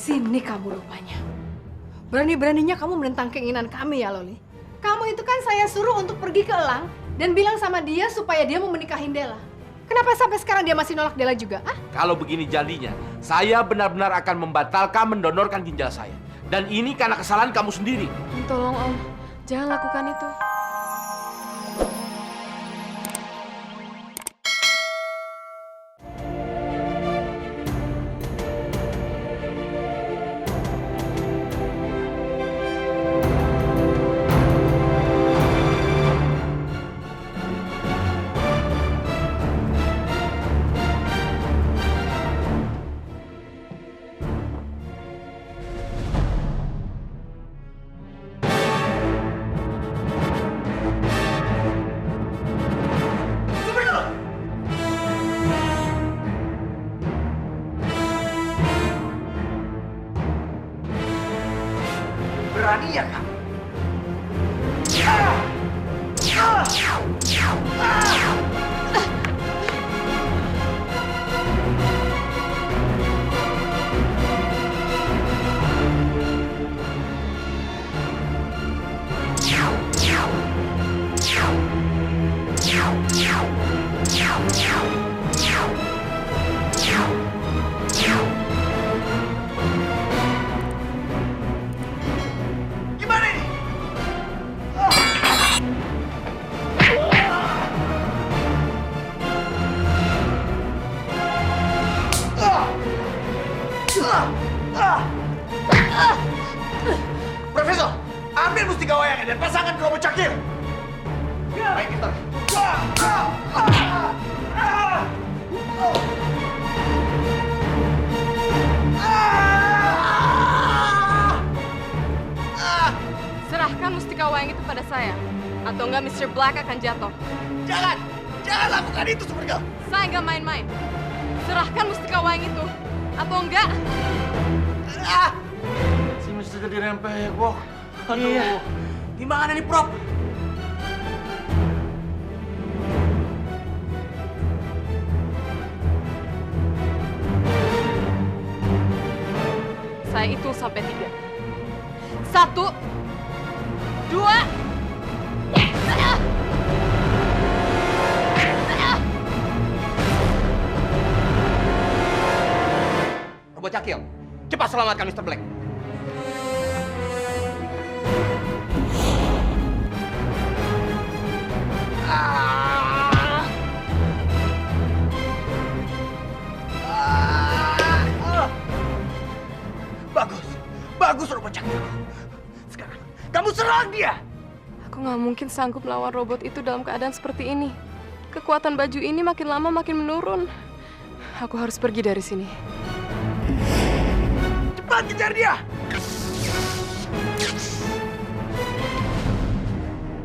Sini kamu rupanya. Berani-beraninya kamu menentang keinginan kami ya, Loli. Kamu itu kan saya suruh untuk pergi ke Elang dan bilang sama dia supaya dia mau menikahin Dela. Kenapa sampai sekarang dia masih nolak Dela juga? Ah? Kalau begini jadinya, saya benar-benar akan membatalkan mendonorkan ginjal saya. Dan ini karena kesalahan kamu sendiri. Tolong Om, jangan lakukan itu. Berani ya kamu? Gimana ini? Profesor, ambil mustika wayangnya dan pasangkan ke robot cakil. Baik, kita. Serahkan mustika wayang itu pada saya, atau enggak Mr. Black akan jatuh. Jangan lakukan itu, Supergirl. Saya nggak main-main. Serahkan mustika wayang itu, atau enggak. Si Mister jadi rempeh, kok. Aduh. Iya. Gimana nih, Prof? Saya hitung sampai 3. 1, 2. Robot cakil, cepat selamatkan Mr. Black. Bagus robot cakil. Sekarang kamu serang dia. Aku nggak mungkin sanggup melawan robot itu dalam keadaan seperti ini. Kekuatan baju ini makin lama makin menurun. Aku harus pergi dari sini. Cepat kejar dia.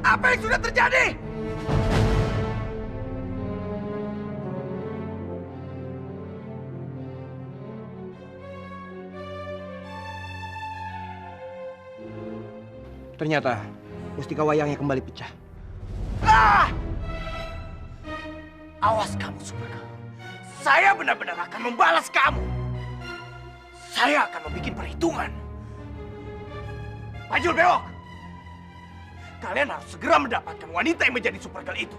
Apa yang sudah terjadi? Ternyata mustika wayangnya kembali pecah. Awas kamu, Supergirl. Saya benar-benar akan membalas kamu. Saya akan membuat perhitungan. Maju bewok. Kalian harus segera mendapatkan wanita yang menjadi Supergirl itu.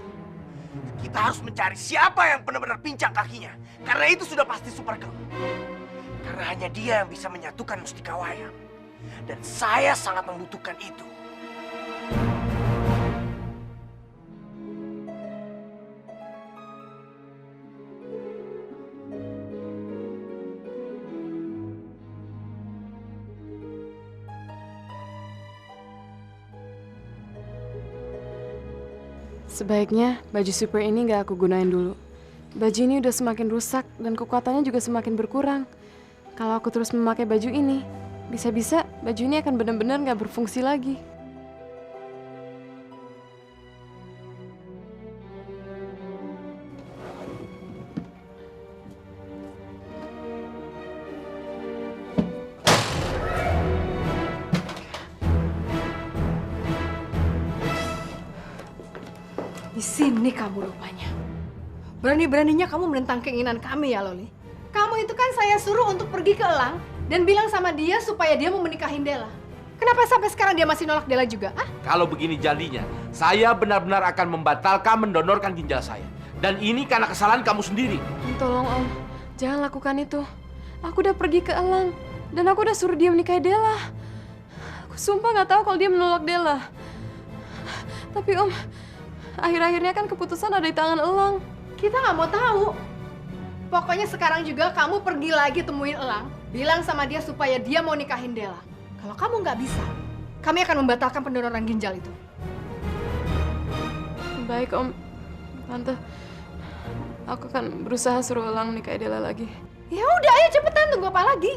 Kita harus mencari siapa yang benar-benar pincang kakinya. Karena itu sudah pasti Supergirl. Karena hanya dia yang bisa menyatukan mustika wayang. Dan saya sangat membutuhkan itu. Sebaiknya baju super ini nggak aku gunain dulu. Baju ini udah semakin rusak dan kekuatannya juga semakin berkurang. Kalau aku terus memakai baju ini, bisa-bisa baju ini akan benar-benar nggak berfungsi lagi. Di sini kamu rupanya. Berani-beraninya kamu menentang keinginan kami ya, Loli. Kamu itu kan saya suruh untuk pergi ke Elang dan bilang sama dia supaya dia mau menikahin Della. Kenapa sampai sekarang dia masih nolak Della juga? Ah? Kalau begini jadinya, saya benar-benar akan membatalkan mendonorkan ginjal saya. Dan ini karena kesalahan kamu sendiri. Tolong Om, jangan lakukan itu. Aku udah pergi ke Elang, dan aku udah suruh dia menikahi Della. Aku sumpah nggak tahu kalau dia menolak Della. Tapi Om, akhir-akhirnya kan keputusan ada di tangan Elang. Kita nggak mau tahu. Pokoknya sekarang juga kamu pergi lagi temuin Elang, bilang sama dia supaya dia mau nikahin Della. Kalau kamu nggak bisa, kami akan membatalkan pendonoran ginjal itu. Baik Om, Tante. Aku akan berusaha suruh Elang nikahi Della lagi. Ya udah, ayo cepetan, tunggu apa lagi?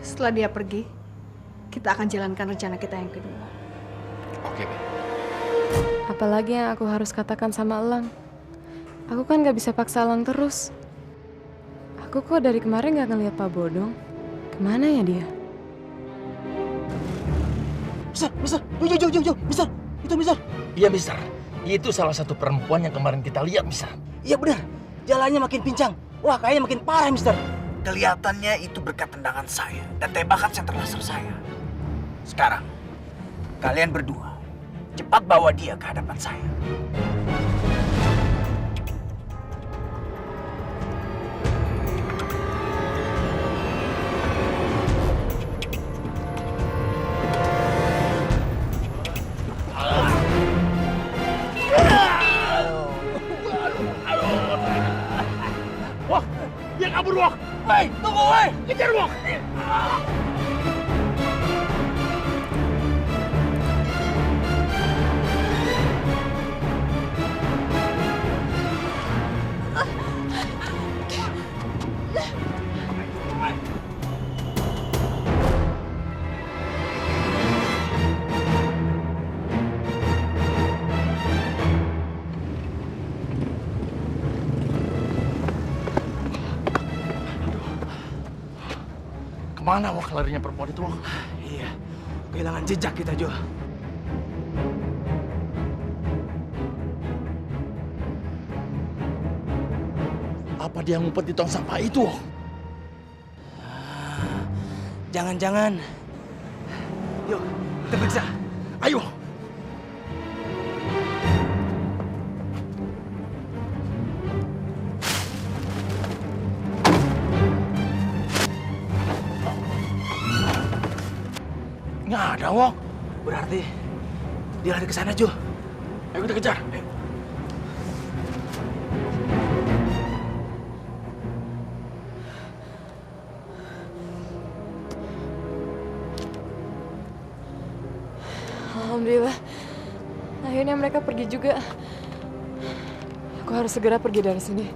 Setelah dia pergi, kita akan jalankan rencana kita yang kedua. Oke, Ben. Apalagi yang aku harus katakan sama Elang? Aku kan gak bisa paksa Elang terus. Aku kok dari kemarin gak ngeliat Pak Bodong. Kemana ya dia? Mister, jauh, Mister, itu Mister. Iya, Mister. Itu salah satu perempuan yang kemarin kita lihat, Mister. Iya benar, jalannya makin pincang. Wah, kayaknya makin parah, Mister. Kelihatannya itu berkat tendangan saya dan tembakan senter laser saya. Sekarang, kalian berdua cepat bawa dia ke hadapan saya. Wah, dia kabur, Wah. Hei, tunggu, hei. Kejar, Wah. Kemana, Wah, larinya perempuan itu, Wah? Iya, kehilangan jejak kita, Jo. Apa dia ngumpet di tong sampah itu, Wah? Jangan-jangan. Yuk, kita periksa. Ayo. Nggak ada, Wong. Berarti dia lari ke sana, Jo. Ayo kita kejar. Ayo. Alhamdulillah. Akhirnya mereka pergi juga. Aku harus segera pergi dari sini.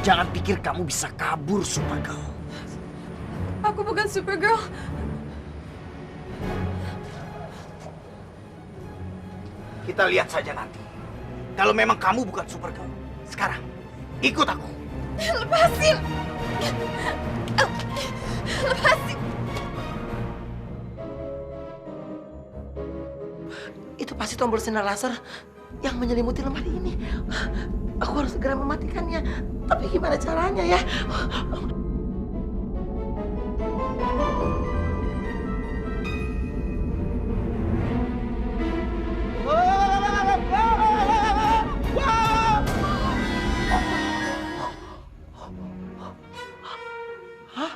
Jangan pikir kamu bisa kabur, Supergirl. Aku bukan Supergirl. Kita lihat saja nanti. Kalau memang kamu bukan Supergirl. Sekarang, ikut aku. Lepasin! Lepasin! Itu pasti tombol sinar laser yang menyelimuti lemari ini. Aku harus segera mematikannya. Tapi gimana caranya ya? Hah?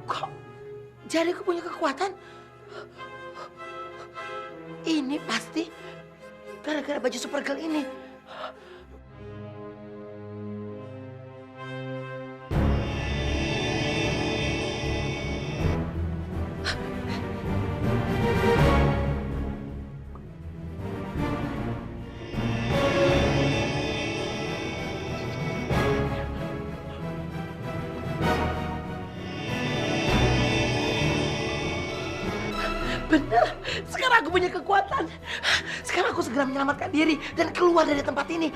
Kok jariku punya kekuatan? Ini pasti gara-gara baju Supergirl ini. Benar, sekarang aku punya kekuatan. Sekarang aku segera menyelamatkan diri dan keluar dari tempat ini.